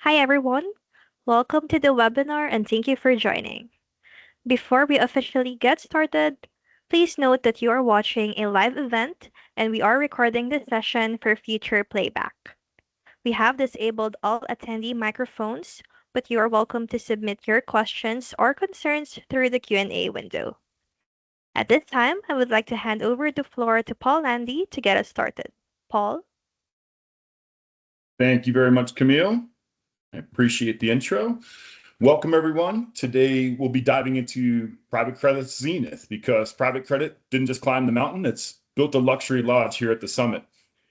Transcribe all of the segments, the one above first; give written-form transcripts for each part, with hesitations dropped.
Hi everyone, welcome to the webinar and thank you for joining. Before we officially get started, please note that you are watching a live event and we are recording this session for future playback. We have disabled all attendee microphones, but you are welcome to submit your questions or concerns through the Q&A window. At this time, I would like to hand over the floor to Paul Landy to get us started. Paul? Thank you very much, Camille. I appreciate the intro. Welcome, everyone. Today, we'll be diving into private credit's Zenith because private credit didn't just climb the mountain, it's built a luxury lodge here at the summit.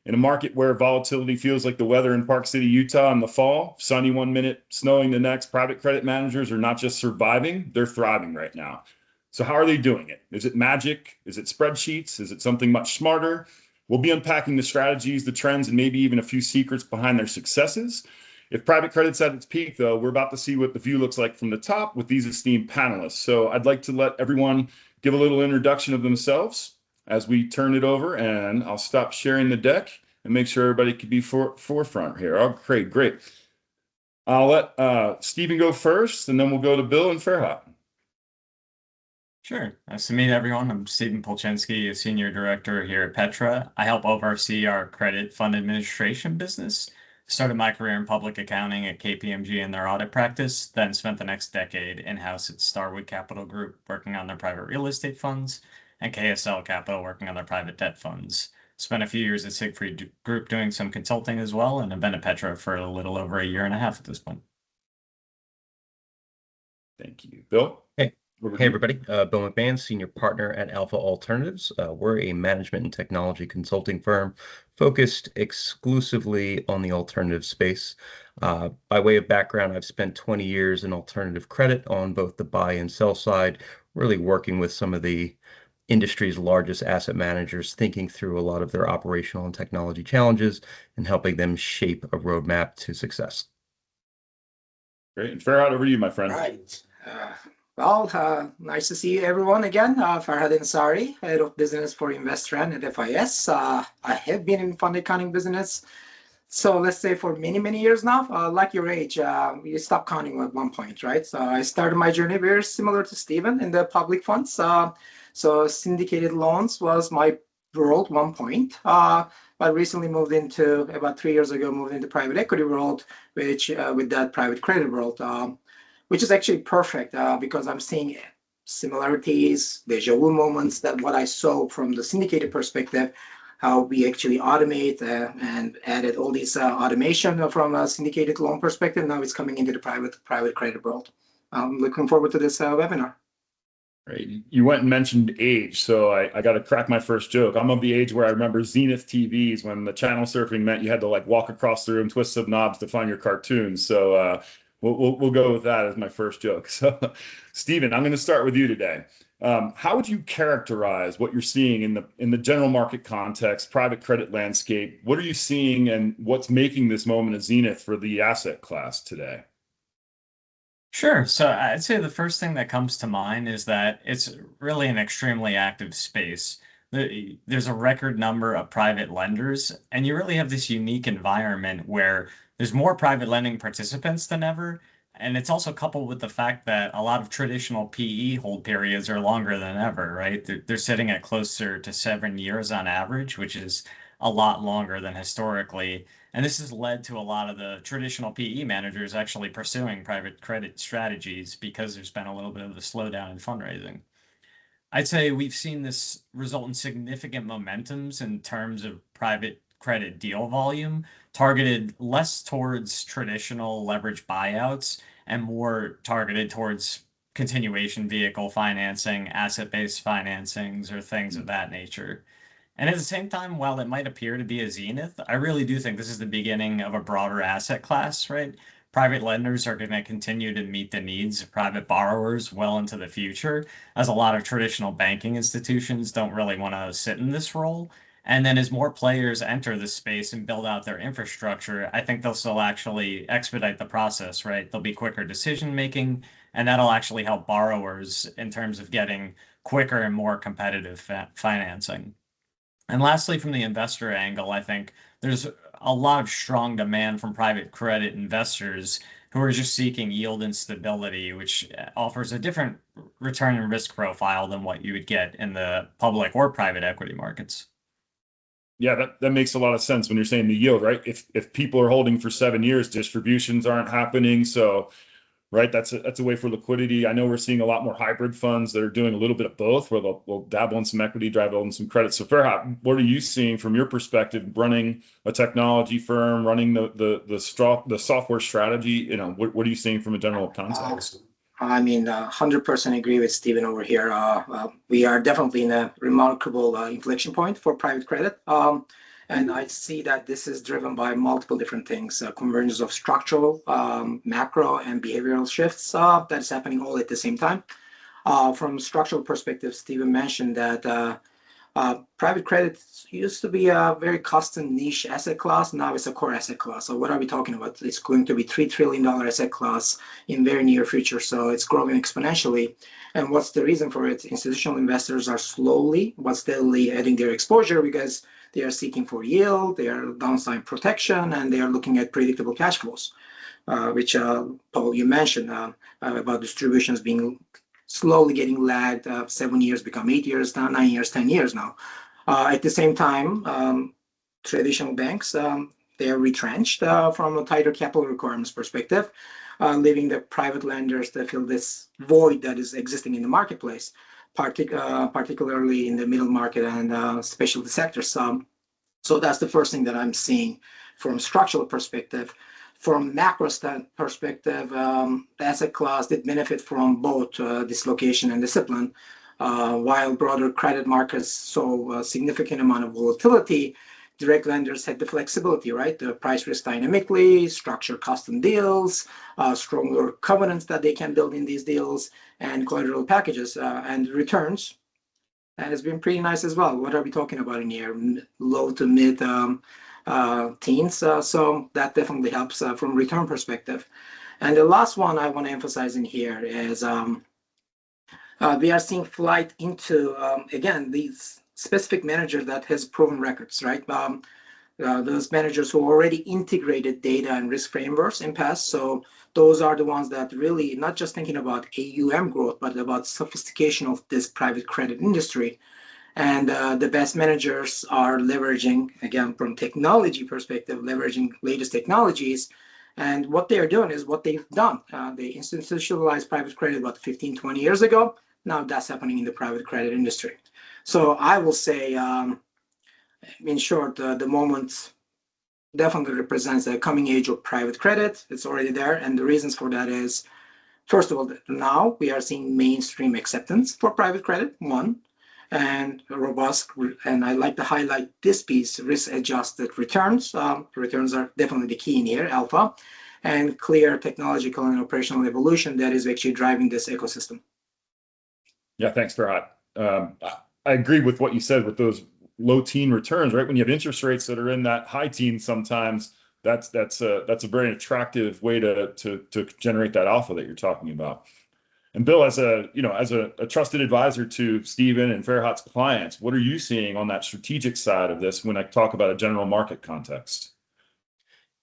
In a market where volatility feels like the weather in Park City, Utah in the fall, sunny one minute, snowing the next, private credit managers are not just surviving, they're thriving right now. So, how are they doing it? Is it magic? Is it spreadsheets? Is it something much smarter? We'll be unpacking the strategies, the trends, and maybe even a few secrets behind their successes. If private credit's at its peak, though, we're about to see what the view looks like from the top with these esteemed panelists. So I'd like to let everyone give a little introduction of themselves as we turn it over, and I'll stop sharing the deck and make sure everybody can be forefront here. Oh, great. I'll let Stephen go first, and then we'll go to Bill and Farhat. Sure. Nice to meet everyone. I'm Stephen Polchinski, a senior director here at Petra. I help oversee our credit fund administration business. Started my career in public accounting at KPMG in their audit practice, then spent the next decade in-house at Starwood Capital Group working on their private real estate funds, and KSL Capital working on their private debt funds. Spent a few years at Siegfried Group doing some consulting as well, and have been at Petra for a little over a year and a half at this point. Thank you. Bill? Hey, everybody. Bill McMahon, Senior Partner at Alpha Alternatives. We're a management and technology consulting firm focused exclusively on the alternative space. By way of background, I've spent 20 years in alternative credit on both the buy and sell side, really working with some of the industry's largest asset managers, thinking through a lot of their operational and technology challenges and helping them shape a roadmap to success. Great. And Farhat, over to you, my friend. Right. Nice to see everyone again. Farhad Ansari, Head of Business for Investran at FIS. I have been in fund accounting business, so let's say for many years now. Like your age, you stop counting at one point, right? So I started my journey very similar to Stephen in the public funds. So syndicated loans was my world one point. But recently about 3 years ago, moved into private equity world, which with that private credit world. Which is actually perfect because I'm seeing similarities, deja vu moments that what I saw from the syndicated perspective, how we actually automate and added all these automation from a syndicated loan perspective. Now it's coming into the private credit world. I'm looking forward to this webinar. Right. You went and mentioned age, so I got to crack my first joke. I'm of the age where I remember Zenith TVs when the channel surfing meant you had to like walk across the room, twist some knobs to find your cartoons. So we'll go with that as my first joke. So, Stephen, I'm going to start with you today. How would you characterize what you're seeing in the general market context, private credit landscape? What are you seeing, and what's making this moment a zenith for the asset class today? Sure. So I'd say the first thing that comes to mind is that it's really an extremely active space. There's a record number of private lenders, and you really have this unique environment where there's more private lending participants than ever. And it's also coupled with the fact that a lot of traditional PE hold periods are longer than ever, right? They're sitting at closer to 7 years on average, which is a lot longer than historically. And this has led to a lot of the traditional PE managers actually pursuing private credit strategies because there's been a little bit of a slowdown in fundraising. I'd say we've seen this result in significant momentums in terms of private credit deal volume, targeted less towards traditional leverage buyouts and more targeted towards continuation vehicle financing, asset-based financings, or things of that nature. And at the same time, while it might appear to be a zenith, I really do think this is the beginning of a broader asset class, right? Private lenders are going to continue to meet the needs of private borrowers well into the future, as a lot of traditional banking institutions don't really want to sit in this role. And then as more players enter the space and build out their infrastructure, I think they'll still actually expedite the process, right? There'll be quicker decision making, and that'll actually help borrowers in terms of getting quicker and more competitive financing. And lastly, from the investor angle, I think there's a lot of strong demand from private credit investors who are just seeking yield and stability, which offers a different return and risk profile than what you would get in the public or private equity markets. Yeah, that makes a lot of sense when you're saying the yield, right? If people are holding for 7 years, distributions aren't happening. So, right, that's a way for liquidity. I know we're seeing a lot more hybrid funds that are doing a little bit of both, where they'll dabble in some equity, dabble in some credit. So, Farhat, what are you seeing from your perspective, running a technology firm, running the software strategy? What are you seeing from a general context? I mean, 100% agree with Stephen over here. We are definitely in a remarkable inflection point for private credit. And I see that this is driven by multiple different things, convergence of structural, macro, and behavioral shifts that is happening all at the same time. From a structural perspective, Stephen mentioned that private credit used to be a very custom niche asset class. Now it's a core asset class. So what are we talking about? It's going to be $3 trillion asset class in very near future. So it's growing exponentially. And what's the reason for it? Institutional investors are slowly but steadily adding their exposure because they are seeking for yield, they are downside protection, and they are looking at predictable cash flows, which Paul, you mentioned about distributions being slowly getting lagged. 7 years become 8 years now, 9 years, 10 years now. At the same time, traditional banks, they are retrenched from a tighter capital requirements perspective, leaving the private lenders to fill this void that is existing in the marketplace, particularly in the middle market and specialty sectors. So that's the first thing that I'm seeing from structural perspective. From macro perspective, the asset class did benefit from both dislocation and discipline. While broader credit markets saw a significant amount of volatility, direct lenders had the flexibility, right? The price risk dynamically, structure custom deals, stronger covenants that they can build in these deals, and collateral packages and returns. That has been pretty nice as well. What are we talking about in here? Low to mid teens. So that definitely helps from return perspective. And the last one I want to emphasize in here is we are seeing flight into, again, these specific managers that has proven records, right? Those managers who already integrated data and risk frameworks in past. So those are the ones that really not just thinking about AUM growth, but about sophistication of this private credit industry. And the best managers are leveraging, again, from technology perspective, leveraging latest technologies. And what they are doing is what they've done. They institutionalized private credit about 15, 20 years ago. Now that's happening in the private credit industry. So I will say, in short, the moment definitely represents a coming age of private credit. It's already there. And the reasons for that is, first of all, now we are seeing mainstream acceptance for private credit, one, and robust, and I like to highlight this piece, risk-adjusted returns. Returns are definitely the key in here, alpha, and clear technological and operational evolution that is actually driving this ecosystem. Yeah, thanks, Farhat. I agree with what you said with those low teen returns, right? When you have interest rates that are in that high teens, sometimes that's a very attractive way to generate that alpha that you're talking about. And Bill, as a trusted advisor to Stephen and Farhat's clients, what are you seeing on that strategic side of this when I talk about a general market context?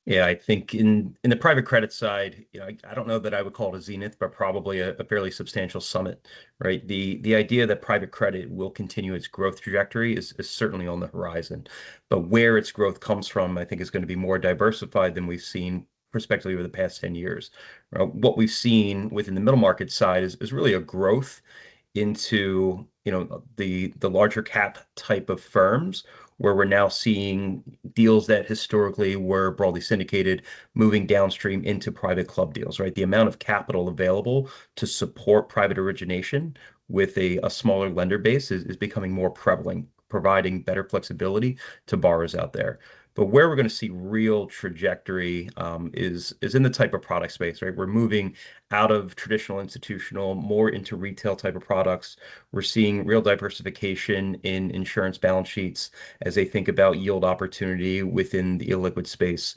Yeah, I think in the private credit side, I don't know that I would call it a zenith, but probably a fairly substantial summit, right? The idea that private credit will continue its growth trajectory is certainly on the horizon. But where its growth comes from, I think is going to be more diversified than we've seen prospectively over the past 10 years. What we've seen within the middle market side is really a growth into the larger cap type of firms where we're now seeing deals that historically were broadly syndicated moving downstream into private club deals, right? The amount of capital available to support private origination with a smaller lender base is becoming more prevalent, providing better flexibility to borrowers out there. But where we're going to see real trajectory is in the type of product space, right? We're moving out of traditional institutional, more into retail type of products. We're seeing real diversification in insurance balance sheets as they think about yield opportunity within the illiquid space.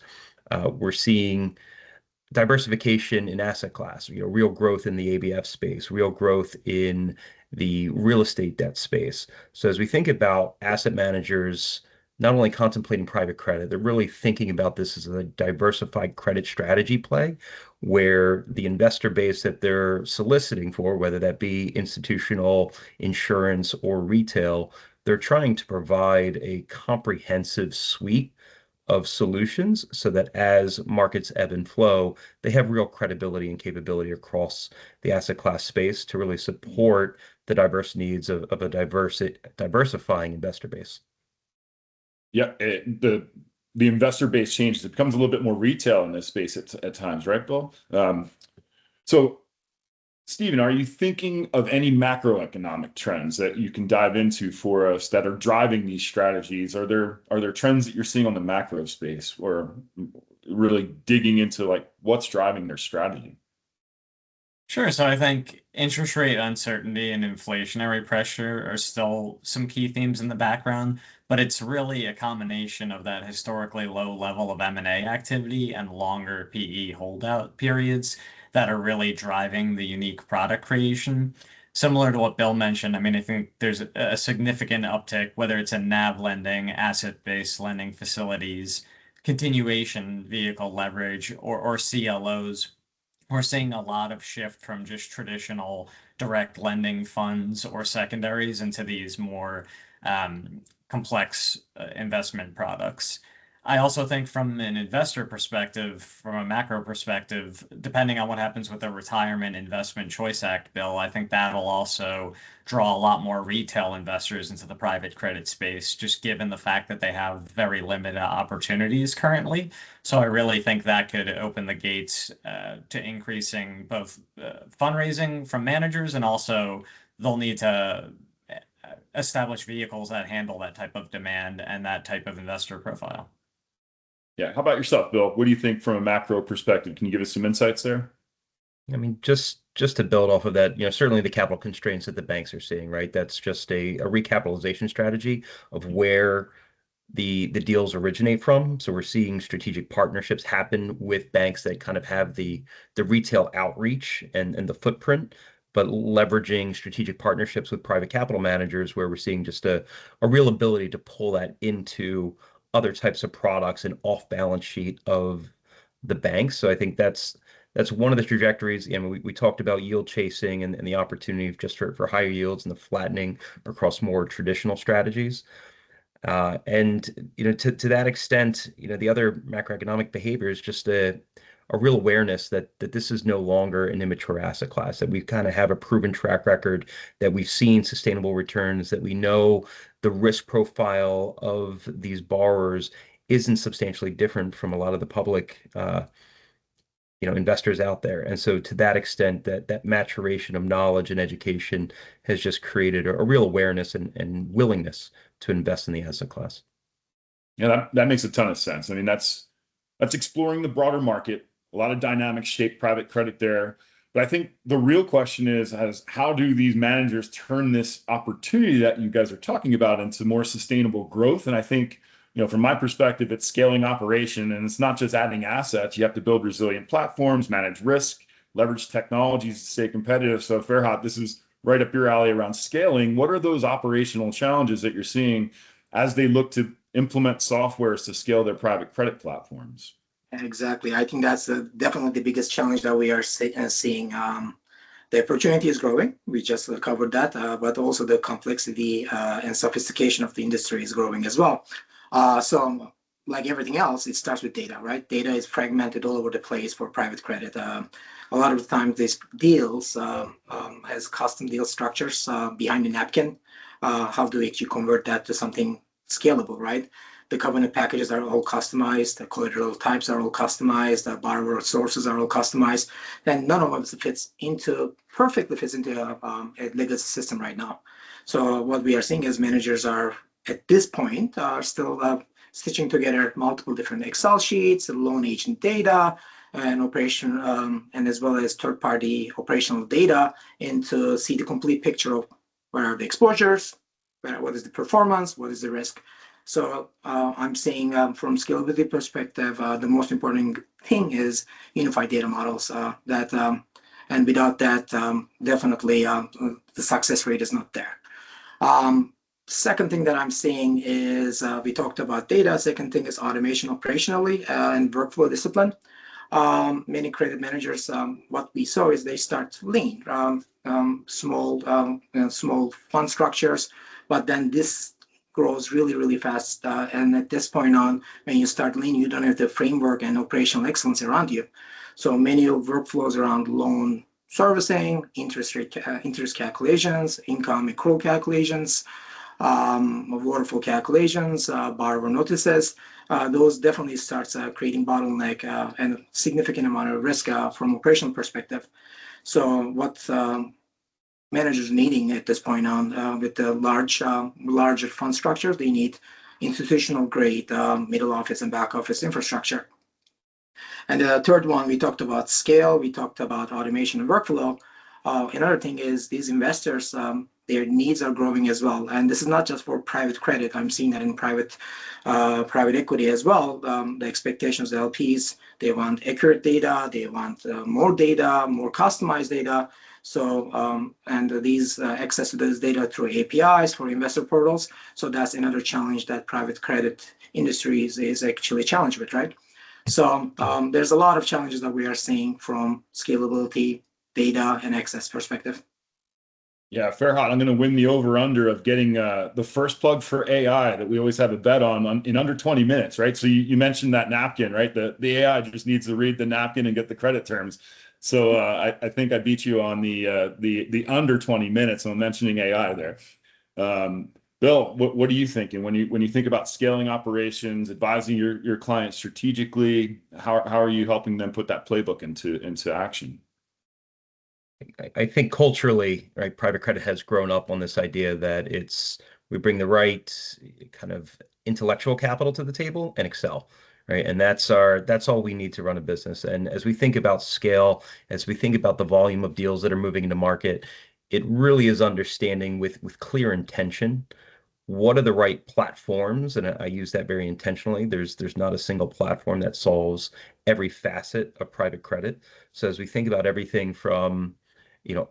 We're seeing diversification in asset class, real growth in the ABF space, real growth in the real estate debt space. So as we think about asset managers not only contemplating private credit, they're really thinking about this as a diversified credit strategy play where the investor base that they're soliciting for, whether that be institutional, insurance, or retail, they're trying to provide a comprehensive suite of solutions so that as markets ebb and flow, they have real credibility and capability across the asset class space to really support the diverse needs of a diversifying investor base. Yeah, the investor base changes. It becomes a little bit more retail in this space at times, right, Bill? So, Stephen, are you thinking of any macroeconomic trends that you can dive into for us that are driving these strategies? Are there trends that you're seeing on the macro space, or really digging into like what's driving their strategy? Sure. So I think interest rate uncertainty and inflationary pressure are still some key themes in the background, but it's really a combination of that historically low level of M&A activity and longer PE holdout periods that are really driving the unique product creation. Similar to what Bill mentioned, I mean, I think there's a significant uptick, whether it's in NAV lending, asset-based lending facilities, continuation vehicle leverage, or CLOs. We're seeing a lot of shift from just traditional direct lending funds or secondaries into these more complex investment products. I also think from an investor perspective, from a macro perspective, depending on what happens with the Retirement Investment Choice Act bill, I think that'll also draw a lot more retail investors into the private credit space, just given the fact that they have very limited opportunities currently. So I really think that could open the gates to increasing both fundraising from managers, and also they'll need to establish vehicles that handle that type of demand and that type of investor profile. Yeah. How about yourself, Bill? What do you think from a macro perspective? Can you give us some insights there? I mean, just to build off of that, certainly the capital constraints that the banks are seeing, right? That's just a recapitalization strategy of where the deals originate from. So we're seeing strategic partnerships happen with banks that kind of have the retail outreach and the footprint, but leveraging strategic partnerships with private capital managers where we're seeing just a real ability to pull that into other types of products and off balance sheet of the banks. So I think that's one of the trajectories. And we talked about yield chasing and the opportunity just for higher yields and the flattening across more traditional strategies. And to that extent, the other macroeconomic behavior is just a real awareness that this is no longer an immature asset class, that we kind of have a proven track record, that we've seen sustainable returns, that we know the risk profile of these borrowers isn't substantially different from a lot of the public investors out there. And so to that extent, that maturation of knowledge and education has just created a real awareness and willingness to invest in the asset class. Yeah, that makes a ton of sense. I mean, that's exploring the broader market, a lot of dynamics shape private credit there. But I think the real question is how do these managers turn this opportunity that you guys are talking about into more sustainable growth? And I think, from my perspective, it's scaling operation, and it's not just adding assets. You have to build resilient platforms, manage risk, leverage technologies to stay competitive. So Farhad, this is right up your alley around scaling. What are those operational challenges that you're seeing as they look to implement softwares to scale their private credit platforms? Exactly. I think that's definitely the biggest challenge that we are seeing. The opportunity is growing. We just covered that, but also the complexity and sophistication of the industry is growing as well. So like everything else, it starts with data, right? Data is fragmented all over the place for private credit. A lot of the time, these deals has custom deal structures behind the napkin. How do we actually convert that to something scalable, right? The covenant packages are all customized. The collateral types are all customized. The borrower sources are all customized. And none of them perfectly fits into a legacy system right now. So what we are seeing as managers are, at this point, are still stitching together multiple different Excel sheets, loan agent data, and operation, and as well as third-party operational data, and to see the complete picture of what are the exposures, what is the performance, what is the risk. So I'm saying from scalability perspective, the most important thing is unified data models. And without that, definitely the success rate is not there. Second thing that I'm seeing is we talked about data. Second thing is automation operationally and workflow discipline. Many credit managers, what we saw is they start lean, small fund structures, but then this grows really, really fast. And at this point on, when you start lean, you don't have the framework and operational excellence around you. So many of workflows around loan servicing, interest calculations, income accrual calculations, waterfall calculations, borrower notices. Those definitely starts creating bottleneck and significant amount of risk from operational perspective. So what managers needing at this point on with the larger fund structures, they need institutional grade middle office and back office infrastructure. And the third one, we talked about scale, we talked about automation and workflow. Another thing is these investors, their needs are growing as well. And this is not just for private credit. I'm seeing that in private equity as well. The expectations of LPs, they want accurate data, they want more data, more customized data. So, and these access to this data through APIs for investor portals. So that's another challenge that private credit industry is actually challenged with, right? So there's a lot of challenges that we are seeing from scalability, data, and access perspective. Yeah, Farhad, I'm going to win the over-under of getting the first plug for AI that we always have a bet on in under 20 minutes, right? So you mentioned that napkin, right? The AI just needs to read the napkin and get the credit terms. So I think I beat you on the under 20 minutes on mentioning AI there. Bill, what are you thinking when you think about scaling operations, advising your clients strategically? How are you helping them put that playbook into action? I think culturally, right, private credit has grown up on this idea that we bring the right kind of intellectual capital to the table and excel, right? And that's all we need to run a business. And as we think about scale, as we think about the volume of deals that are moving into market, it really is understanding with clear intention what are the right platforms, and I use that very intentionally. There's not a single platform that solves every facet of private credit. So as we think about everything from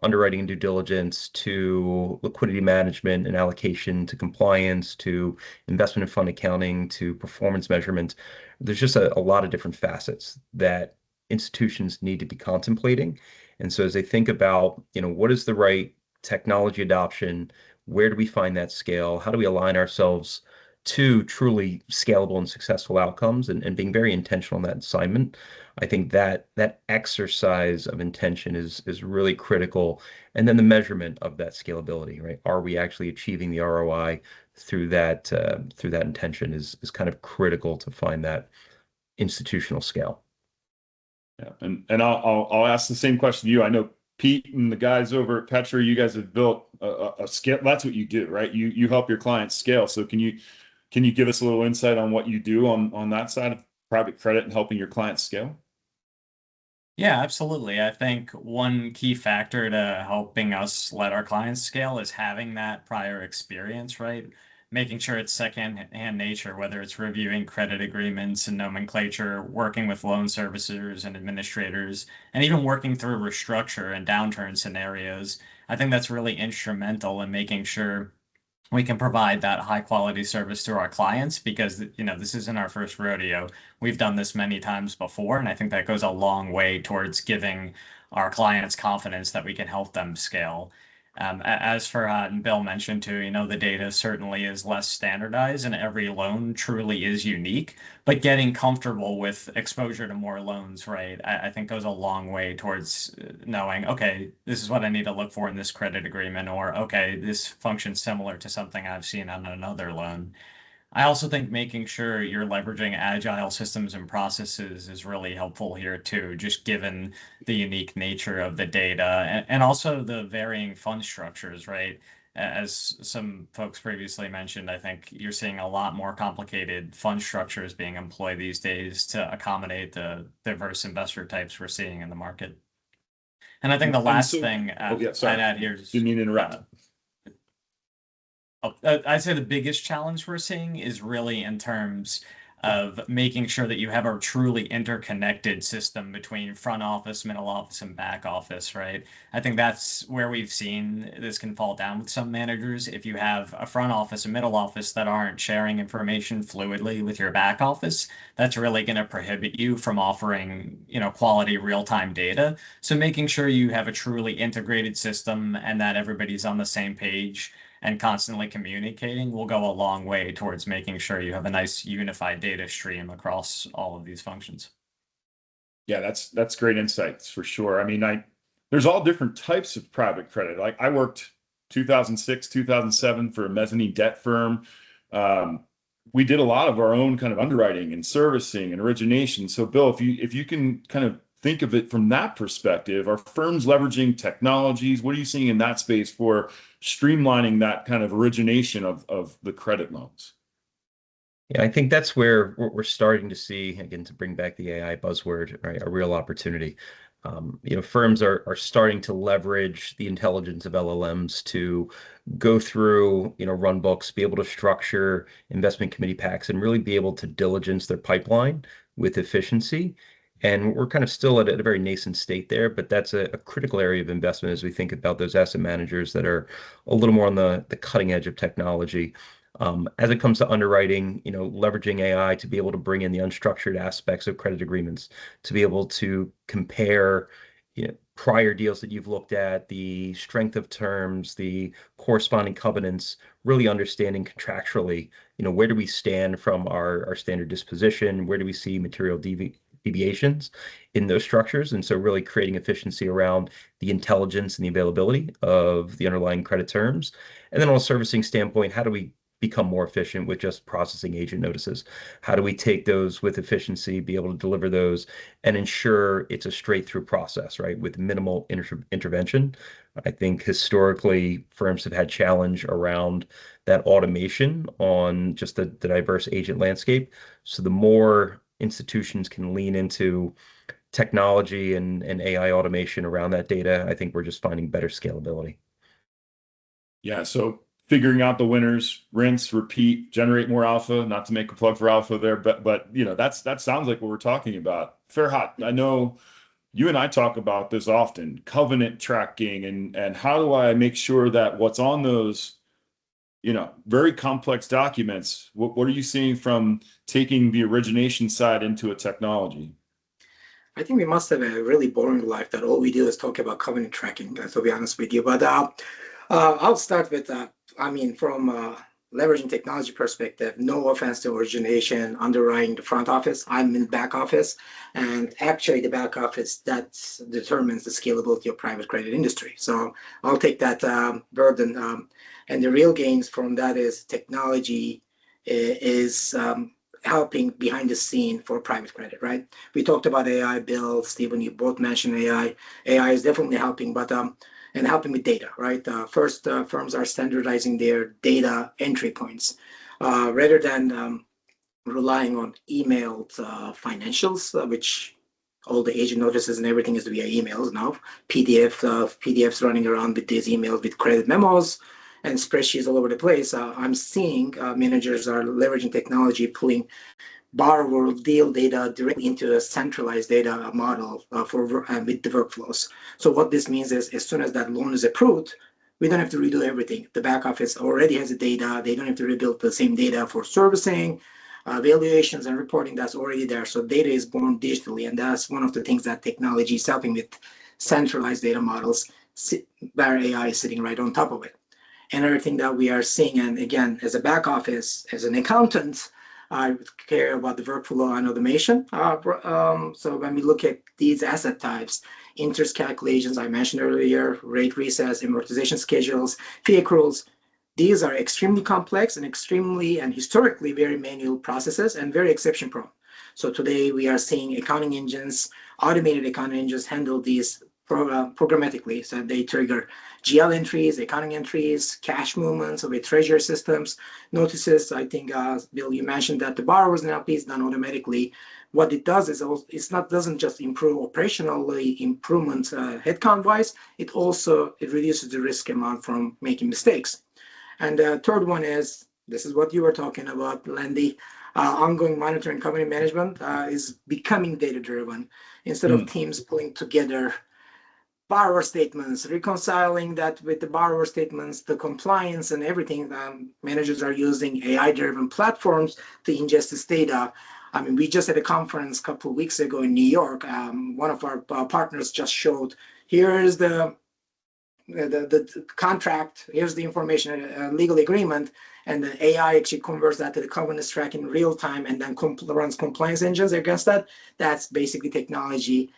underwriting and due diligence to liquidity management and allocation to compliance to investment and fund accounting to performance measurement, there's just a lot of different facets that institutions need to be contemplating. And so as they think about, what is the right technology adoption, where do we find that scale? How do we align ourselves to truly scalable and successful outcomes and being very intentional in that assignment? I think that exercise of intention is really critical. And then the measurement of that scalability, right? Are we actually achieving the ROI through that intention is kind of critical to find that institutional scale. Yeah, and I'll ask the same question to you. I know Pete and the guys over at Petra, you guys have built a scale. That's what you do, right? You help your clients scale. So can you give us a little insight on what you do on that side of private credit and helping your clients scale? Yeah, absolutely. I think one key factor to helping us let our clients scale is having that prior experience, right? Making sure it's second-hand nature, whether it's reviewing credit agreements and nomenclature, working with loan servicers and administrators, and even working through restructure and downturn scenarios. I think that's really instrumental in making sure we can provide that high quality service to our clients because this isn't our first rodeo. We've done this many times before, and I think that goes a long way towards giving our clients confidence that we can help them scale. As for and Bill mentioned too, the data certainly is less standardized and every loan truly is unique, but getting comfortable with exposure to more loans, right? I think goes a long way towards knowing, okay, this is what I need to look for in this credit agreement, or okay, this functions similar to something I've seen on another loan. I also think making sure you're leveraging agile systems and processes is really helpful here too, just given the unique nature of the data and also the varying fund structures, right? As some folks previously mentioned, I think you're seeing a lot more complicated fund structures being employed these days to accommodate the diverse investor types we're seeing in the market. And I think the last thing yeah, sorry. I'd add here is Didn't mean to interrupt. I'd say the biggest challenge we're seeing is really in terms of making sure that you have a truly interconnected system between front office, middle office, and back office, right? I think that's where we've seen this can fall down with some managers. If you have a front office and middle office that aren't sharing information fluidly with your back office, that's really going to prohibit you from offering, quality real-time data. So making sure you have a truly integrated system and that everybody's on the same page and constantly communicating will go a long way towards making sure you have a nice unified data stream across all of these functions. Yeah, that's great insights for sure. I mean, there's all different types of private credit. Like I worked 2006, 2007 for a mezzanine debt firm. We did a lot of our own kind of underwriting and servicing and origination. So Bill, if you can kind of think of it from that perspective, are firms leveraging technologies? What are you seeing in that space for streamlining that kind of origination of the credit loans? Yeah, I think that's where we're starting to see, again, to bring back the AI buzzword, right, a real opportunity. Firms are starting to leverage the intelligence of LLMs to go through, run books, be able to structure investment committee packs, and really be able to diligence their pipeline with efficiency. And we're kind of still at a very nascent state there, but that's a critical area of investment as we think about those asset managers that are a little more on the cutting edge of technology. As it comes to underwriting, leveraging AI to be able to bring in the unstructured aspects of credit agreements, to be able to compare, prior deals that you've looked at, the strength of terms, the corresponding covenants, really understanding contractually, where do we stand from our standard disposition? Where do we see material deviations in those structures? And so really creating efficiency around the intelligence and the availability of the underlying credit terms. And then on a servicing standpoint, how do we become more efficient with just processing agent notices? How do we take those with efficiency, be able to deliver those and ensure it's a straight through process, right? With minimal intervention. I think historically firms have had challenge around that automation on just the diverse agent landscape. So the more institutions can lean into technology and AI automation around that data, I think we're just finding better scalability. Yeah, so figuring out the winners, rinse, repeat, generate more alpha. Not to make a plug for alpha there, but that sounds like what we're talking about. Farhat, I know you and I talk about this often, covenant tracking and how do I make sure that what's on those, very complex documents, what are you seeing from taking the origination side into a technology? I think we must have a really boring life that all we do is talk about covenant tracking, to be honest with you. But I'll start with, from leveraging technology perspective, no offense to origination, underwriting the front office. I'm in the back office, and actually the back office that determines the scalability of private credit industry. So I'll take that burden, and the real gains from that is technology is helping behind the scene for private credit, right? We talked about AI, Bill, Stephen, you both mentioned AI. AI is definitely helping, but and helping with data, right? First, firms are standardizing their data entry points rather than relying on emailed financials, which all the agent notices and everything is via emails now. PDFs running around with these emails with credit memos and spreadsheets all over the place. I'm seeing managers are leveraging technology, pulling borrower deal data directly into a centralized data model with the workflows. So what this means is as soon as that loan is approved, we don't have to redo everything. The back office already has the data. They don't have to rebuild the same data for servicing, valuations, and reporting. That's already there. So data is born digitally, and that's one of the things that technology is helping with centralized data models, where AI is sitting right on top of it. Another thing that we are seeing, and again, as a back office, as an accountant, I care about the workflow and automation. So when we look at these asset types, interest calculations, I mentioned earlier, rate resets, amortization schedules, fee accruals, these are extremely complex and historically very manual processes and very exception prone. So today we are seeing automated accounting engines handle these programmatically. So they trigger GL entries, accounting entries, cash movements with treasury systems, notices. I think, Bill, you mentioned that the borrowers and LP is done automatically. What it does is doesn't just improve operationally improvements headcount wise, it reduces the risk amount from making mistakes. And the third one is, this is what you were talking about, Landy, ongoing monitoring covenant management is becoming data-driven instead of teams pulling together borrower statements, reconciling that with the borrower statements, the compliance and everything. Managers are using AI-driven platforms to ingest this data. I mean, we just had a conference a couple of weeks ago in New York. One of our partners just showed, here is the contract, here's the information, legal agreement, and the AI actually converts that to the covenants track in real time and then runs compliance engines against that. That's basically technology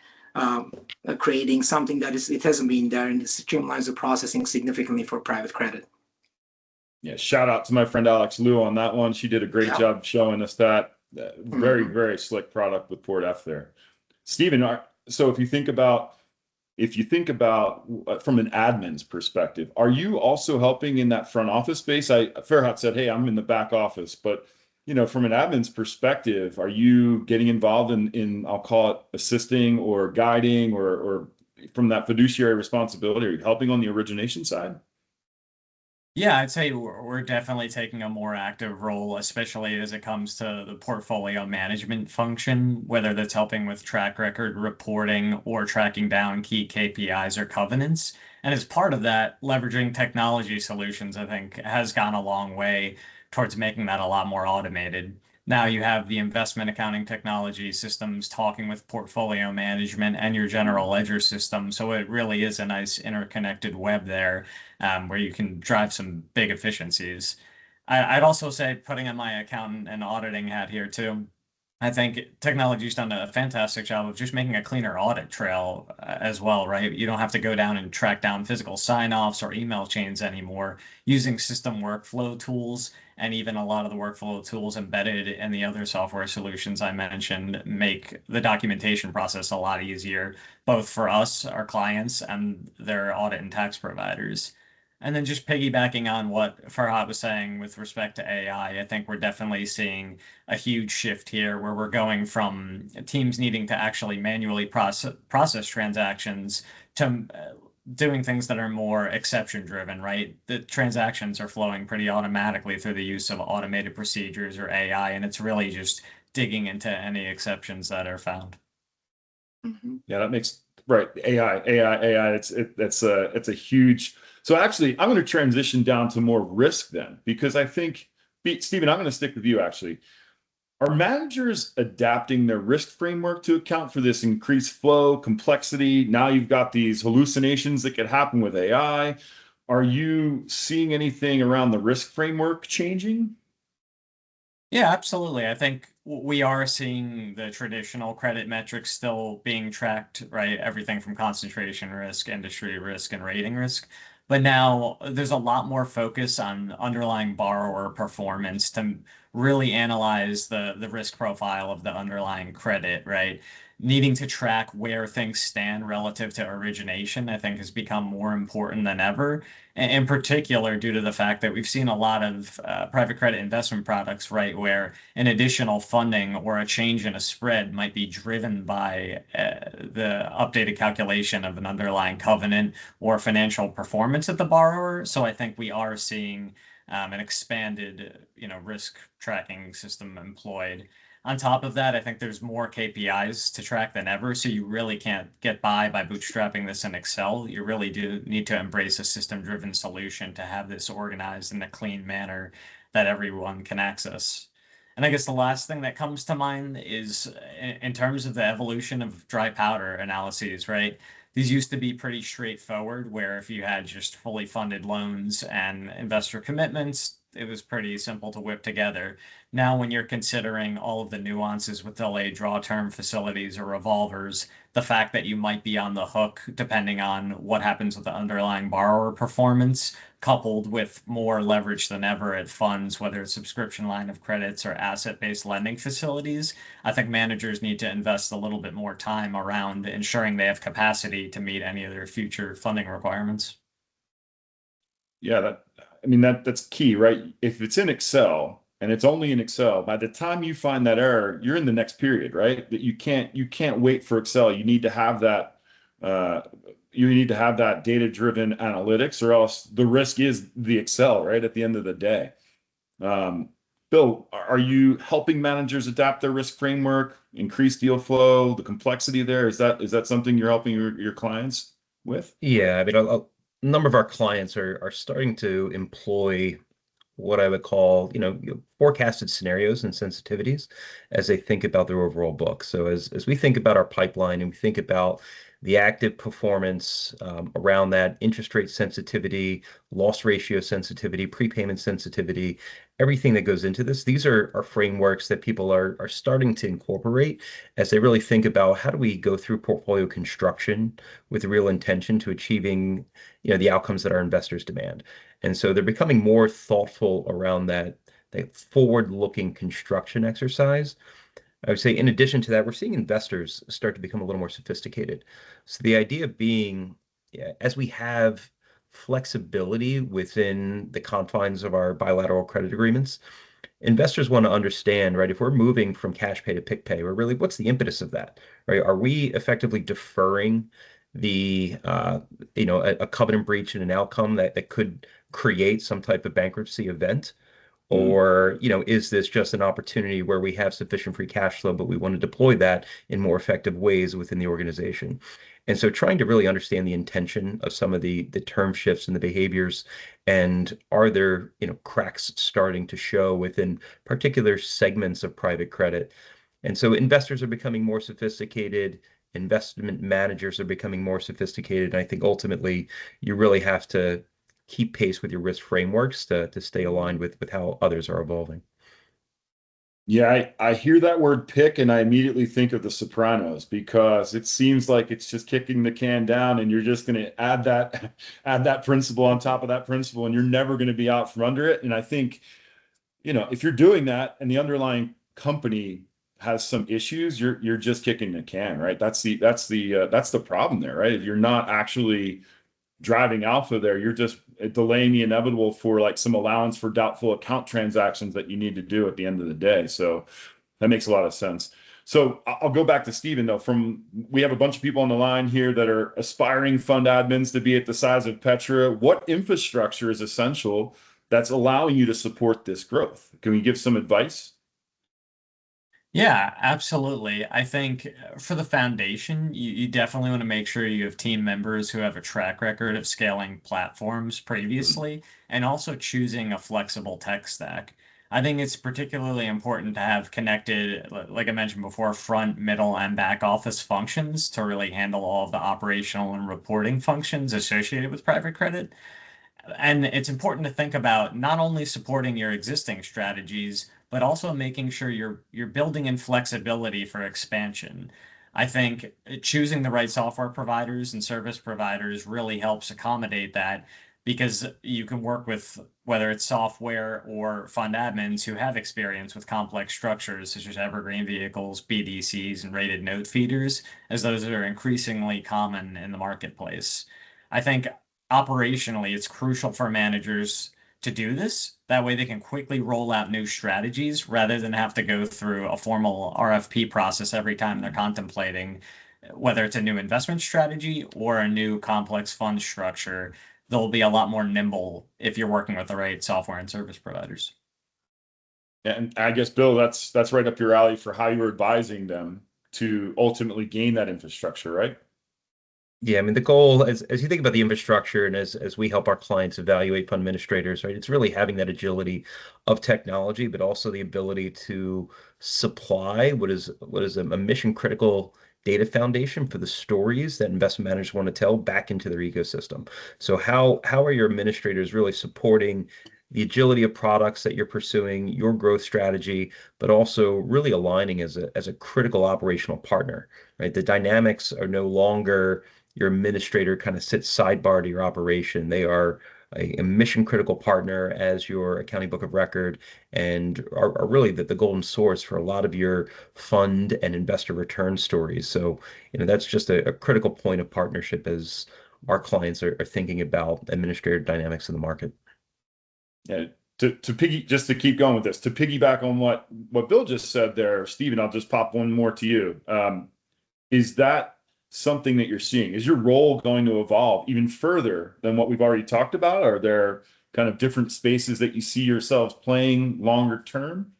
creating something that it hasn't been there, and it streamlines the processing significantly for private credit. Yeah, shout out to my friend Alex Liu on that one. She did a great job showing us that. Very, very slick product with Port F there. Stephen, so if you think about from an admin's perspective, are you also helping in that front office space? Farhat said, hey, I'm in the back office, but from an admin's perspective, are you getting involved in I'll call it assisting or guiding or from that fiduciary responsibility? Are you helping on the origination side? Yeah, I'd say we're definitely taking a more active role, especially as it comes to the portfolio management function, whether that's helping with track record reporting or tracking down key KPIs or covenants. And as part of that, leveraging technology solutions, I think, has gone a long way towards making that a lot more automated. Now you have the investment accounting technology systems talking with portfolio management and your general ledger system. So it really is a nice interconnected web there where you can drive some big efficiencies. I'd also say, putting on my accountant and auditing hat here too, I think technology's done a fantastic job of just making a cleaner audit trail as well, right? You don't have to go down and track down physical sign-offs or email chains anymore. Using system workflow tools and even a lot of the workflow tools embedded in the other software solutions I mentioned make the documentation process a lot easier, both for us, our clients, and their audit and tax providers. And then just piggybacking on what Farhat was saying with respect to AI, I think we're definitely seeing a huge shift here where we're going from teams needing to actually manually process transactions to doing things that are more exception driven, right? The transactions are flowing pretty automatically through the use of automated procedures or AI, and it's really just digging into any exceptions that are found. Yeah, that makes right. AI. It's a huge. So actually, I'm going to transition down to more risk then, because I think, Stephen, I'm going to stick with you actually. Are managers adapting their risk framework to account for this increased flow, complexity? Now you've got these hallucinations that could happen with AI. Are you seeing anything around the risk framework changing? Yeah, absolutely. I think we are seeing the traditional credit metrics still being tracked, right? Everything from concentration risk, industry risk, and rating risk. But now there's a lot more focus on underlying borrower performance to really analyze the risk profile of the underlying credit, right? Needing to track where things stand relative to origination, I think, has become more important than ever. In particular, due to the fact that we've seen a lot of private credit investment products, right, where an additional funding or a change in a spread might be driven by the updated calculation of an underlying covenant or financial performance of the borrower. So I think we are seeing an expanded, risk tracking system employed. On top of that, I think there's more KPIs to track than ever, so you really can't get by bootstrapping this in Excel. You really do need to embrace a system-driven solution to have this organized in a clean manner that everyone can access. And I guess the last thing that comes to mind is in terms of the evolution of dry powder analyses, right? These used to be pretty straightforward, where if you had just fully funded loans and investor commitments, it was pretty simple to whip together. Now, when you're considering all of the nuances with delayed draw term facilities or revolvers, the fact that you might be on the hook depending on what happens with the underlying borrower performance, coupled with more leverage than ever at funds, whether it's subscription line of credits or asset-based lending facilities, I think managers need to invest a little bit more time around ensuring they have capacity to meet any of their future funding requirements. Yeah, that's key, right? If it's in Excel and it's only in Excel, by the time you find that error, you're in the next period, right? That you can't wait for Excel. You need to have that data-driven analytics, or else the risk is the Excel, right? At the end of the day. Bill, are you helping managers adapt their risk framework, increase deal flow, the complexity there? Is that something you're helping your clients with? Yeah, I mean, a number of our clients are starting to employ what I would call, forecasted scenarios and sensitivities as they think about their overall book. So as we think about our pipeline and we think about the active performance around that interest rate sensitivity, loss ratio sensitivity, prepayment sensitivity, everything that goes into this, these are frameworks that people are starting to incorporate as they really think about how do we go through portfolio construction with real intention to achieving, the outcomes that our investors demand. And so they're becoming more thoughtful around that forward-looking construction exercise. I would say in addition to that, we're seeing investors start to become a little more sophisticated. So the idea being, yeah, as we have flexibility within the confines of our bilateral credit agreements, investors want to understand, right? If we're moving from cash pay to PIK pay, we're really, what's the impetus of that, right? Are we effectively deferring the, a covenant breach and an outcome that could create some type of bankruptcy event? Mm. Or, is this just an opportunity where we have sufficient free cash flow, but we want to deploy that in more effective ways within the organization? And so trying to really understand the intention of some of the term shifts and the behaviors, and are there, cracks starting to show within particular segments of private credit? And so investors are becoming more sophisticated, investment managers are becoming more sophisticated. And I think ultimately you really have to keep pace with your risk frameworks to stay aligned with how others are evolving. Yeah, I hear that word pick and I immediately think of The Sopranos because it seems like it's just kicking the can down and you're just going to add that add that principle on top of that principle and you're never going to be out from under it. And I think, if you're doing that and the underlying company has some issues, you're just kicking the can, right? That's the problem there, right? If you're not actually driving alpha there, you're just delaying the inevitable for like some allowance for doubtful account transactions that you need to do at the end of the day. So that makes a lot of sense. So I'll go back to Stephen though. We have a bunch of people on the line here that are aspiring fund admins to be at the size of Petra. What infrastructure is essential that's allowing you to support this growth? Can we give some advice? Yeah, absolutely. I think for the foundation, you definitely want to make sure you have team members who have a track record of scaling platforms previously and also choosing a flexible tech stack. I think it's particularly important to have connected, like I mentioned before, front, middle, and back office functions to really handle all of the operational and reporting functions associated with private credit. And it's important to think about not only supporting your existing strategies, but also making sure you're building in flexibility for expansion. I think choosing the right software providers and service providers really helps accommodate that because you can work with whether it's software or fund admins who have experience with complex structures such as evergreen vehicles, BDCs, and rated note feeders, as those are increasingly common in the marketplace. I think operationally, it's crucial for managers to do this. That way they can quickly roll out new strategies rather than have to go through a formal RFP process every time they're contemplating whether it's a new investment strategy or a new complex fund structure. They'll be a lot more nimble if you're working with the right software and service providers. And I guess, Bill, that's right up your alley for how you're advising them to ultimately gain that infrastructure, right? Yeah, I mean, the goal, as you think about the infrastructure and as we help our clients evaluate fund administrators, right, it's really having that agility of technology, but also the ability to supply what is a mission critical data foundation for the stories that investment managers want to tell back into their ecosystem. So how are your administrators really supporting the agility of products that you're pursuing, your growth strategy, but also really aligning as a critical operational partner, right? The dynamics are no longer your administrator kind of sits sidebar to your operation. They are a mission critical partner as your accounting book of record and are really the golden source for a lot of your fund and investor return stories. So, that's just a critical point of partnership as our clients are thinking about administrative dynamics in the market. Yeah. Just to keep going with this, to piggyback on what Bill just said there, Stephen, I'll just pop one more to you. Is that something that you're seeing? Is your role going to evolve even further than what we've already talked about? Are there kind of different spaces that you see yourselves playing longer term?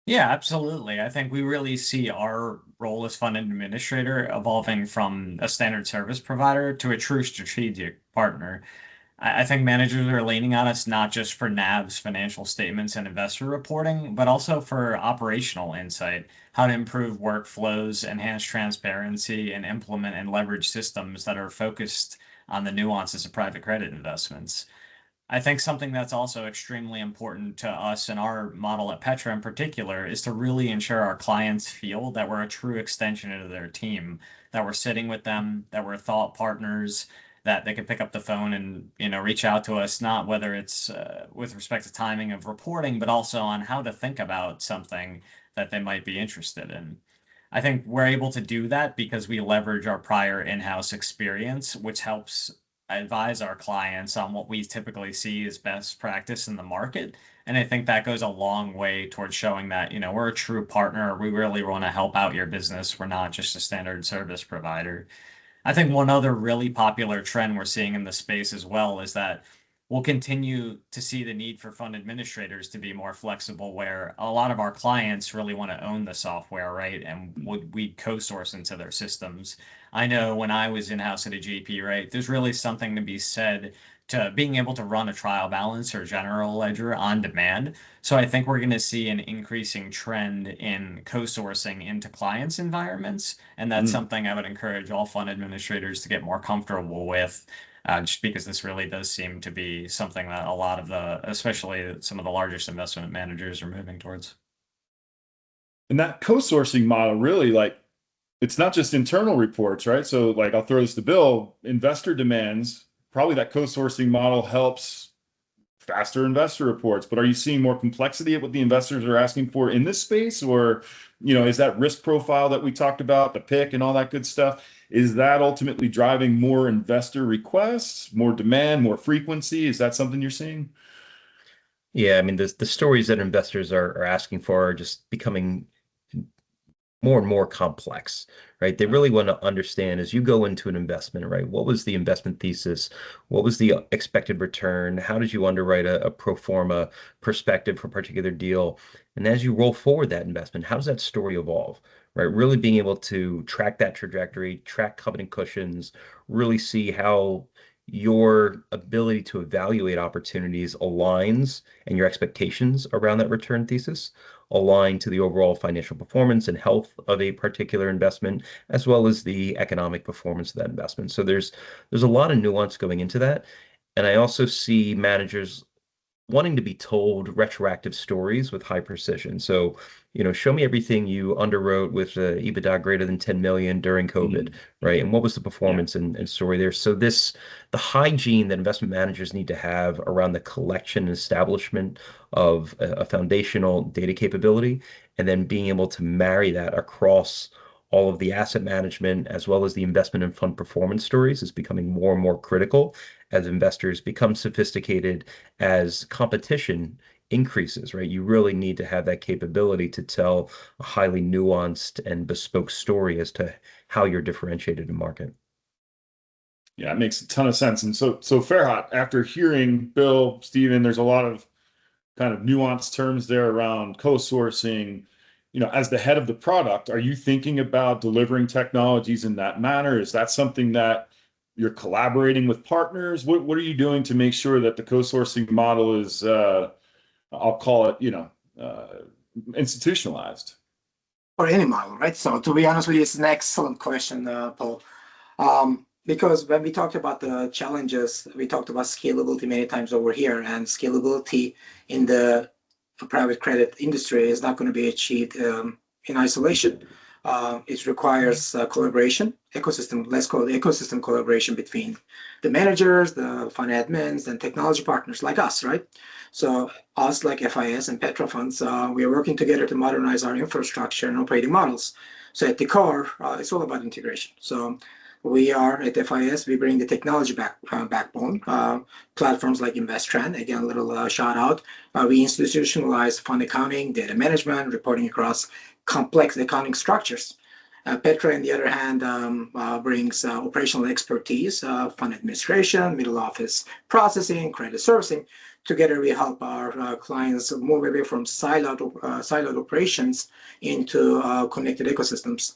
Yeah, absolutely. I think we really see our role as fund administrator evolving from a standard service provider to a true strategic partner. I think managers are leaning on us not just for NAVs, financial statements, and investor reporting, but also for operational insight, how to improve workflows, enhance transparency, and implement and leverage systems that are focused on the nuances of private credit investments. I think something that's also extremely important to us and our model at Petra in particular is to really ensure our clients feel that we're a true extension of their team, that we're sitting with them, that we're thought partners, that they can pick up the phone and reach out to us, not whether it's with respect to timing of reporting, but also on how to think about something that they might be interested in. I think we're able to do that because we leverage our prior in-house experience, which helps advise our clients on what we typically see as best practice in the market. And I think that goes a long way towards showing that, we're a true partner. We really want to help out your business. We're not just a standard service provider. I think one other really popular trend we're seeing in the space as well is that we'll continue to see the need for fund administrators to be more flexible, where a lot of our clients really want to own the software, right? And we co-source into their systems. I know when I was in-house at a GP, right, there's really something to be said to being able to run a trial balance or general ledger on demand. So I think we're going to see an increasing trend in co-sourcing into clients' environments, and that's something I would encourage all fund administrators to get more comfortable with, just because this really does seem to be something that a lot of especially some of the largest investment managers are moving towards. And that co-sourcing model really, like, it's not just internal reports, right? So like, I'll throw this to Bill, investor demands, probably that co-sourcing model helps faster investor reports, but are you seeing more complexity at what the investors are asking for in this space? Or, is that risk profile that we talked about, the pick and all that good stuff, is that ultimately driving more investor requests, more demand, more frequency? Is that something you're seeing? Yeah, I mean, the stories that investors are asking for are just becoming more and more complex, right? They really want to understand as you go into an investment, right? What was the investment thesis? What was the expected return? How did you underwrite a pro forma perspective for a particular deal? And as you roll forward that investment, how does that story evolve, right? Really being able to track that trajectory, track covenant cushions, really see how your ability to evaluate opportunities aligns and your expectations around that return thesis align to the overall financial performance and health of a particular investment, as well as the economic performance of that investment. So there's a lot of nuance going into that. And I also see managers wanting to be told retroactive stories with high precision. So, show me everything you underwrote with EBITDA greater than 10 million during COVID, right? And what was the performance and story there? So the hygiene that investment managers need to have around the collection and establishment of a foundational data capability, and then being able to marry that across all of the asset management as well as the investment and fund performance stories is becoming more and more critical as investors become sophisticated, as competition increases, right? You really need to have that capability to tell a highly nuanced and bespoke story as to how you're differentiated in market. Yeah, it makes a ton of sense. And so Farhat, after hearing Bill, Stephen, there's a lot of kind of nuanced terms there around co-sourcing. As the head of the product, are you thinking about delivering technologies in that manner? Is that something that you're collaborating with partners? What are you doing to make sure that the co-sourcing model is, I'll call it, institutionalized? Or any model, right? So to be honest with you, it's an excellent question, Paul. Because when we talked about the challenges, we talked about scalability many times over here, and scalability in the private credit industry is not going to be achieved in isolation. It requires collaboration, ecosystem, let's call it ecosystem collaboration between the managers, the fund admins, and technology partners like us, right? So us, like FIS and Petra funds, we are working together to modernize our infrastructure and operating models. So at the core, it's all about integration. So we are at FIS, we bring the technology backbone, platforms like InvestTrend, again, a little shout out. We institutionalize fund accounting, data management, reporting across complex accounting structures. Petra, on the other hand, brings operational expertise, fund administration, middle office processing, credit servicing. Together, we help our clients move away from siloed operations into connected ecosystems.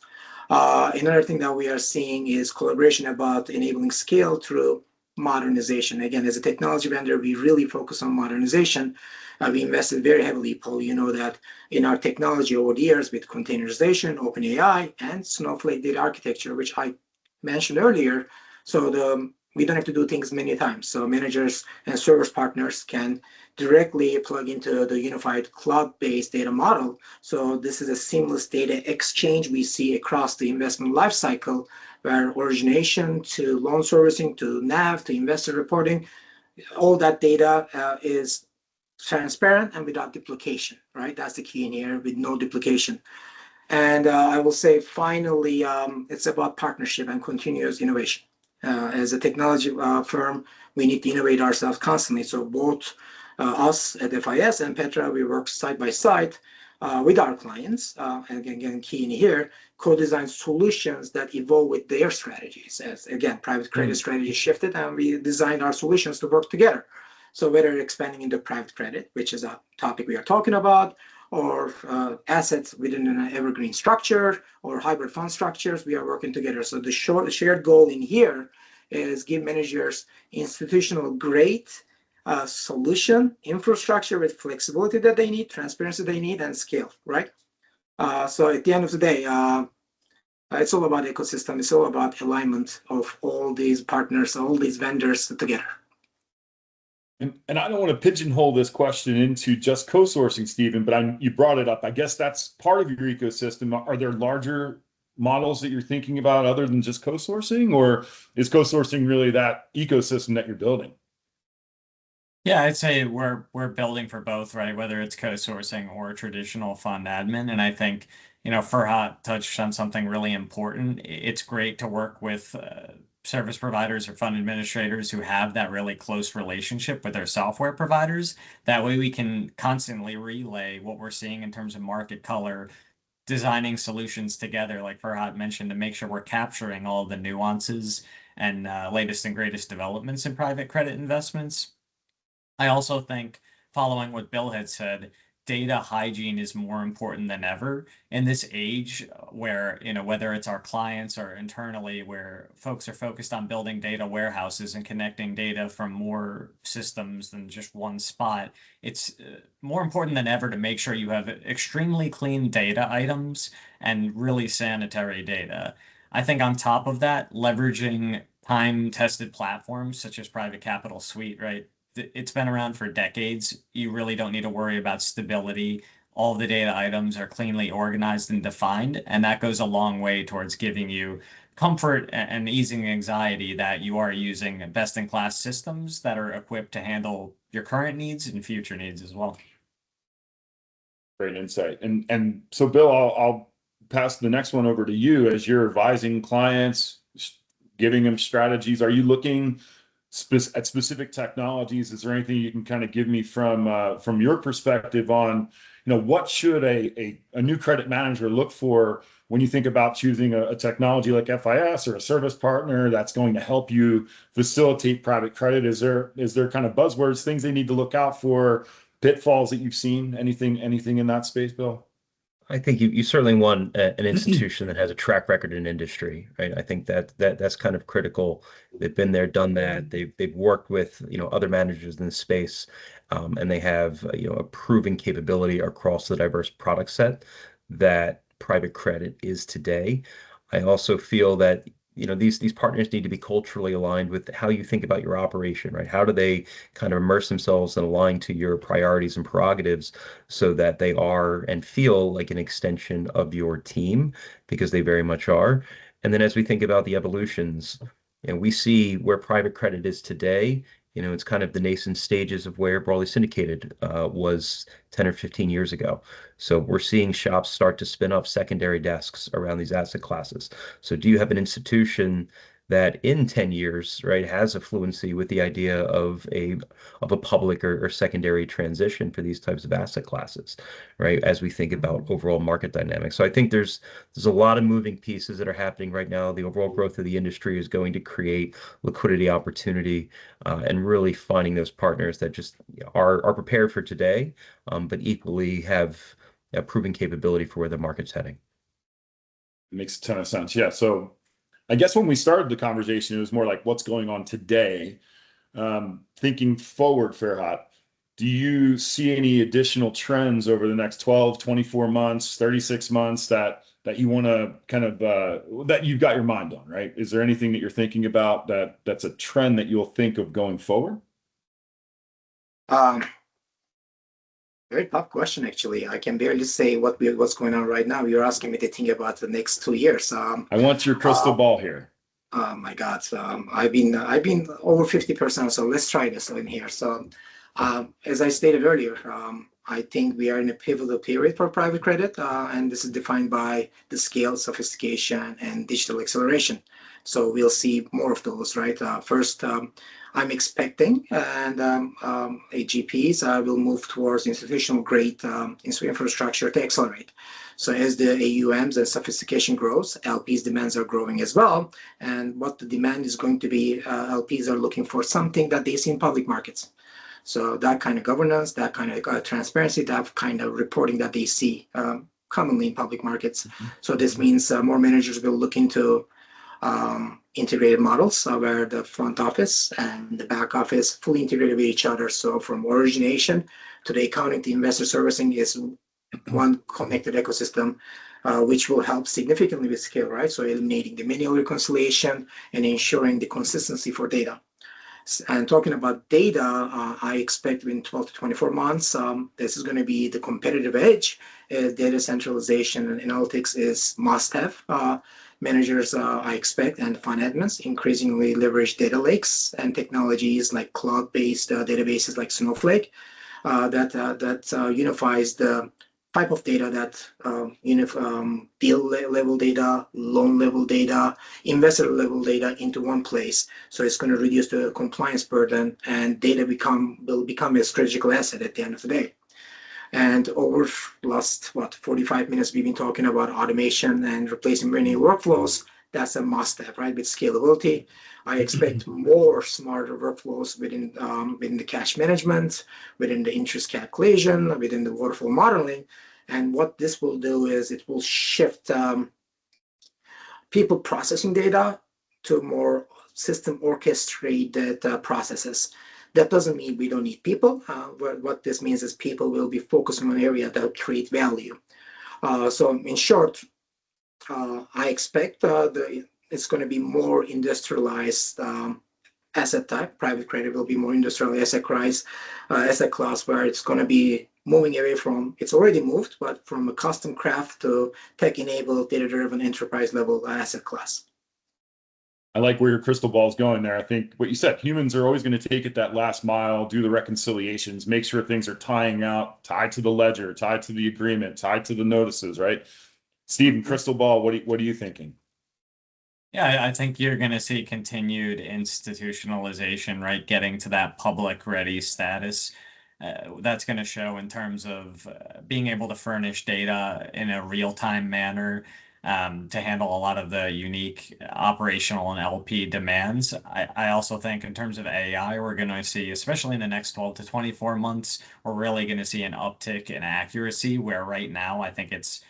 Another thing that we are seeing is collaboration about enabling scale through modernization. Again, as a technology vendor, we really focus on modernization. We invested very heavily, Paul, you know that, in our technology over the years with containerization, OpenAI, and Snowflake data architecture, which I mentioned earlier. So we don't have to do things many times. So managers and service partners can directly plug into the unified cloud-based data model. So this is a seamless data exchange we see across the investment lifecycle, where origination to loan servicing to NAV to investor reporting, all that data is transparent and without duplication, right? That's the key in here, with no duplication. And I will say, finally, it's about partnership and continuous innovation. As a technology firm, we need to innovate ourselves constantly. So both us at FIS and Petra, we work side by side with our clients. And again, key in here, co-design solutions that evolve with their strategies. As again, private credit strategy shifted, and we designed our solutions to work together. So whether expanding into private credit, which is a topic we are talking about, or assets within an evergreen structure or hybrid fund structures, we are working together. So the shared goal in here is give managers institutional grade solution infrastructure with flexibility that they need, transparency they need, and scale, right? So at the end of the day, it's all about ecosystem. It's all about alignment of all these partners, all these vendors together. And I don't want to pigeonhole this question into just co-sourcing, Stephen, but you brought it up. I guess that's part of your ecosystem. Are there larger models that you're thinking about other than just co-sourcing, or is co-sourcing really that ecosystem that you're building? Yeah, I'd say we're building for both, right? Whether it's co-sourcing or traditional fund admin. And I think, Farhat touched on something really important. It's great to work with service providers or fund administrators who have that really close relationship with their software providers. That way we can constantly relay what we're seeing in terms of market color, designing solutions together, like Farhad mentioned, to make sure we're capturing all the nuances and latest and greatest developments in private credit investments. I also think, following what Bill had said, data hygiene is more important than ever in this age where, whether it's our clients or internally, where folks are focused on building data warehouses and connecting data from more systems than just one spot. It's more important than ever to make sure you have extremely clean data items and really sanitary data. I think on top of that, leveraging time-tested platforms such as Private Capital Suite, right? It's been around for decades. You really don't need to worry about stability. All the data items are cleanly organized and defined, and that goes a long way towards giving you comfort and easing anxiety that you are using best-in-class systems that are equipped to handle your current needs and future needs as well. Great insight. And so, Bill, I'll pass the next one over to you. As you're advising clients, giving them strategies, are you looking at specific technologies? Is there anything you can kind of give me from your perspective on, what should a new credit manager look for when you think about choosing a technology like FIS or a service partner that's going to help you facilitate private credit? Is there kind of buzzwords, things they need to look out for, pitfalls that you've seen? Anything in that space, Bill? I think you certainly want an institution that has a track record in industry, right? I think that's kind of critical. They've been there, done that. They've worked with other managers in the space, and they have a proven capability across the diverse product set that private credit is today. I also feel that these partners need to be culturally aligned with how you think about your operation, right? How do they kind of immerse themselves and align to your priorities and prerogatives so that they are and feel like an extension of your team, because they very much are. And then as we think about the evolutions, we see where private credit is today. It's kind of the nascent stages of where broadly syndicated was 10 or 15 years ago. So we're seeing shops start to spin up secondary desks around these asset classes. So do you have an institution that in 10 years, right, has a fluency with the idea of a public or secondary transition for these types of asset classes, right? As we think about overall market dynamics. So I think there's a lot of moving pieces that are happening right now. The overall growth of the industry is going to create liquidity opportunity, and really finding those partners that just are prepared for today, but equally have a proven capability for where the market's heading. It makes a ton of sense. Yeah. So I guess when we started the conversation, it was more like what's going on today. Thinking forward, Farhat, do you see any additional trends over the next 12, 24 months, 36 months that you want to kind of that you've got your mind on, right? Is there anything that you're thinking about that's a trend that you'll think of going forward? Um, Very tough question, actually. I can barely say what's going on right now. You're asking me to think about the next 2 years. I want your crystal ball here. Oh my God. I've been over 50%, so let's try this in here. So as I stated earlier, I think we are in a pivotal period for private credit, and this is defined by the scale, sophistication, and digital acceleration. So we'll see more of those, right? First, I'm expecting, and AGPs will move towards institutional grade infrastructure to accelerate. So as the AUMs and sophistication grows, LPs demands are growing as well. And what the demand is going to be, LPs are looking for something that they see in public markets. So that kind of governance, that kind of transparency, that kind of reporting that they see commonly in public markets. So this means more managers will look into integrated models where the front office and the back office fully integrated with each other. So from origination to the accounting to investor servicing is one connected ecosystem, which will help significantly with scale, right? So eliminating the manual reconciliation and ensuring the consistency for data. And talking about data, I expect within 12 to 24 months, this is going to be the competitive edge. Data centralization and analytics is must-have. Managers, I expect, and fund admins increasingly leverage data lakes and technologies like cloud-based databases like Snowflake that unifies the type of data that deal level data, loan level data, investor level data into one place. So it's going to reduce the compliance burden, and data will become a critical asset at the end of the day. And over the last 45 minutes, we've been talking about automation and replacing many workflows. That's a must-have, right? With scalability, I expect more smarter workflows within the cash management, within the interest calculation, within the waterfall modeling. And what this will do is it will shift people processing data to more system orchestrated processes. That doesn't mean we don't need people. What this means is people will be focusing on area that will create value. So in short, I expect it's going to be more industrialized asset type. Private credit will be more industrial asset class where it's going to be moving away from, it's already moved, but from a custom craft to tech-enabled, data-driven enterprise level asset class. I like where your crystal ball is going there. I think what you said, humans are always going to take it that last mile, do the reconciliations, make sure things are tied to the ledger, tied to the agreement, tied to the notices, right? Steve, crystal ball, what are you thinking? Yeah, I think you're going to see continued institutionalization, right? Getting to that public ready status. That's going to show in terms of being able to furnish data in a real-time manner to handle a lot of the unique operational and LP demands. I also think in terms of AI, we're going to see, especially in the next 12 to 24 months, we're really going to see an uptick in accuracy where right now I think it's,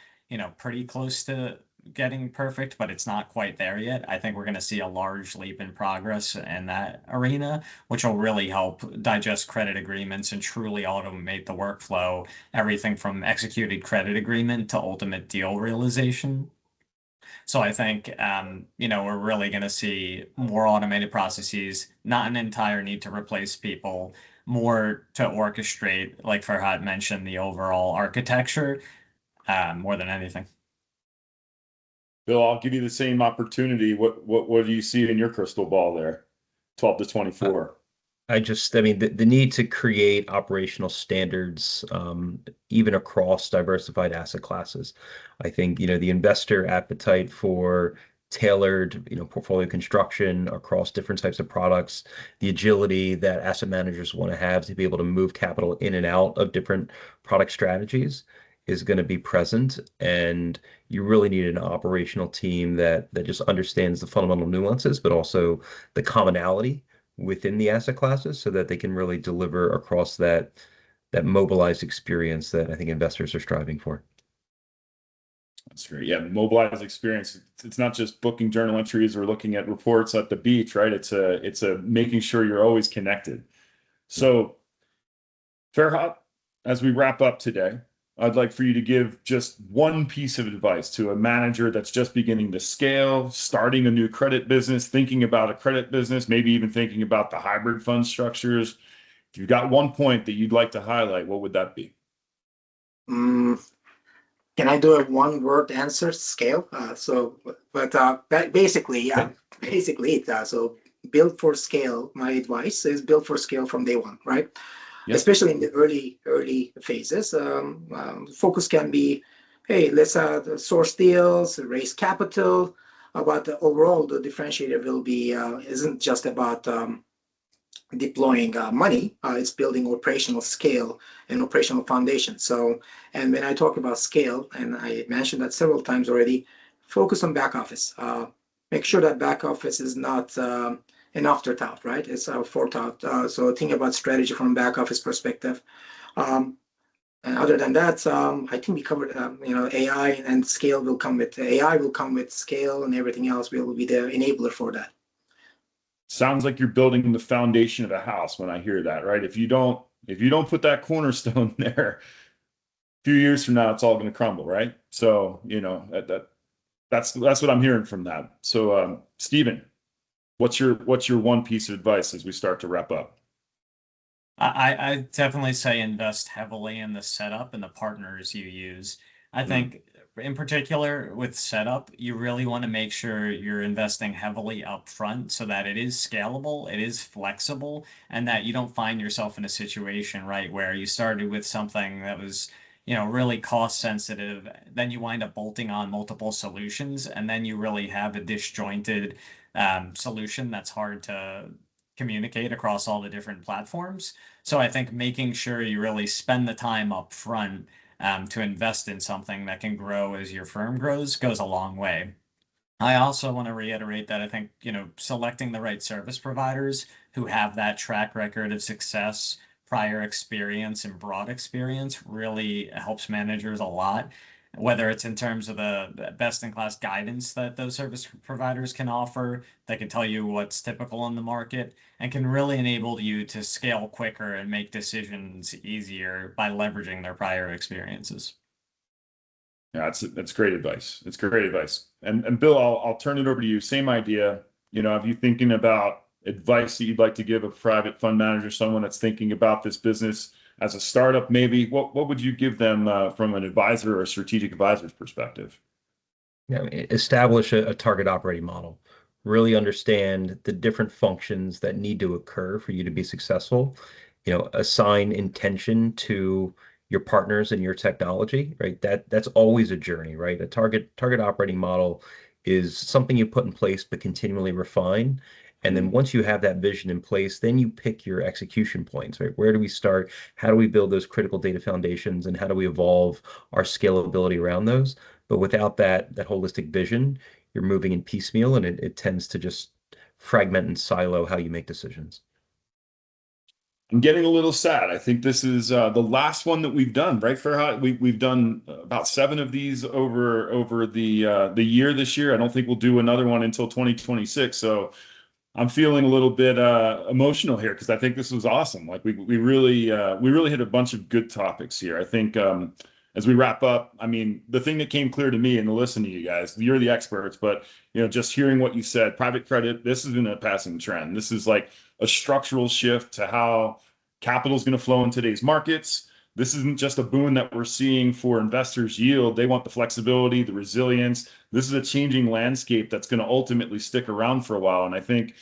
pretty close to getting perfect, but it's not quite there yet. I think we're going to see a large leap in progress in that arena, which will really help digest credit agreements and truly automate the workflow, everything from executed credit agreement to ultimate deal realization. So I think, we're really going to see more automated processes, not an entire need to replace people, more to orchestrate, like Farhad mentioned, the overall architecture, more than anything. Bill, I'll give you the same opportunity. What do you see in your crystal ball there? 12 to 24. I mean, the need to create operational standards, even across diversified asset classes. I think, the investor appetite for tailored, portfolio construction across different types of products, the agility that asset managers want to have to be able to move capital in and out of different product strategies is going to be present. And you really need an operational team that just understands the fundamental nuances, but also the commonality within the asset classes so that they can really deliver across that mobilized experience that I think investors are striving for. That's great. Yeah, mobilized experience. It's not just booking journal entries or looking at reports at the beach, right? It's a making sure you're always connected. So, Farhat, as we wrap up today, I'd like for you to give just one piece of advice to a manager that's just beginning to scale, starting a new credit business, thinking about a credit business, maybe even thinking about the hybrid fund structures. If you've got one point that you'd like to highlight, what would that be? Can I do a one-word answer? Scale. Basically, so build for scale. My advice is build for scale from day one, right? Yep. Especially in the early phases. Focus can be, hey, let's source deals, raise capital. But overall, the differentiator will be isn't just about deploying money. It's building operational scale and operational foundation. So, and when I talk about scale, and I mentioned that several times already, focus on back office. Make sure that back office is not an afterthought, right? It's a forethought. So think about strategy from a back office perspective. And other than that, I think we covered, AI and scale will come with AI will come with scale, and everything else will be the enabler for that. Sounds like you're building the foundation of a house when I hear that, right? If you don't put that cornerstone there, a few years from now, it's all going to crumble, right? So, that's what I'm hearing from that. So, Stephen, what's your one piece of advice as we start to wrap up? I definitely say invest heavily in the setup and the partners you use. I think in particular with setup, you really want to make sure you're investing heavily up front so that it is scalable, it is flexible, and that you don't find yourself in a situation, right, where you started with something that was, really cost sensitive, then you wind up bolting on multiple solutions, and then you really have a disjointed solution that's hard to communicate across all the different platforms. So I think making sure you really spend the time up front to invest in something that can grow as your firm grows goes a long way. I also want to reiterate that I think, selecting the right service providers who have that track record of success, prior experience, and broad experience really helps managers a lot, whether it's in terms of the best-in-class guidance that those service providers can offer, that can tell you what's typical in the market, and can really enable you to scale quicker and make decisions easier by leveraging their prior experiences. Yeah, that's great advice. It's great advice. And Bill, I'll turn it over to you. Same idea. Have you thinking about advice that you'd like to give a private fund manager, someone that's thinking about this business as a startup, maybe? What would you give them from an advisor or a strategic advisor's perspective? Yeah, establish a target operating model. Really understand the different functions that need to occur for you to be successful. Assign intention to your partners and your technology, right? That's always a journey, right? A target operating model is something you put in place but continually refine. And then once you have that vision in place, then you pick your execution points, right? Where do we start? How do we build those critical data foundations, and how do we evolve our scalability around those? But without that holistic vision, you're moving in piecemeal, and it tends to just fragment and silo how you make decisions. I'm getting a little sad. I think this is the last one that we've done, right, Farhat? We've done about 7 of these over the year this year. I don't think we'll do another one until 2026. So I'm feeling a little bit emotional here because I think this was awesome. Like we really hit a bunch of good topics here. I think as we wrap up, I mean, the thing that came clear to me and to listen to you guys, you're the experts, but just hearing what you said, private credit, this isn't a passing trend. This is like a structural shift to how capital is going to flow in today's markets. This isn't just a boon that we're seeing for investors' yield. They want the flexibility, the resilience. This is a changing landscape that's going to ultimately stick around for a while. And I think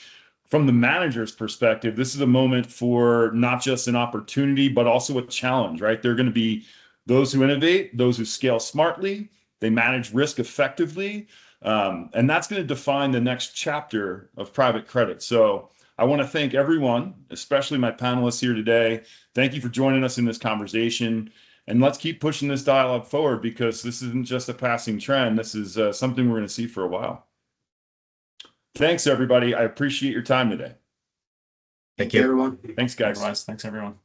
from the manager's perspective, this is a moment for not just an opportunity, but also a challenge, right? There are going to be those who innovate, those who scale smartly, they manage risk effectively, And that's going to define the next chapter of private credit. So I want to thank everyone, especially my panelists here today. Thank you for joining us in this conversation. And let's keep pushing this dialogue forward, because this isn't just a passing trend. This is something we're going to see for a while. Thanks, everybody. I appreciate your time today. Thank you, everyone. Thanks, guys. Likewise. Thanks, everyone.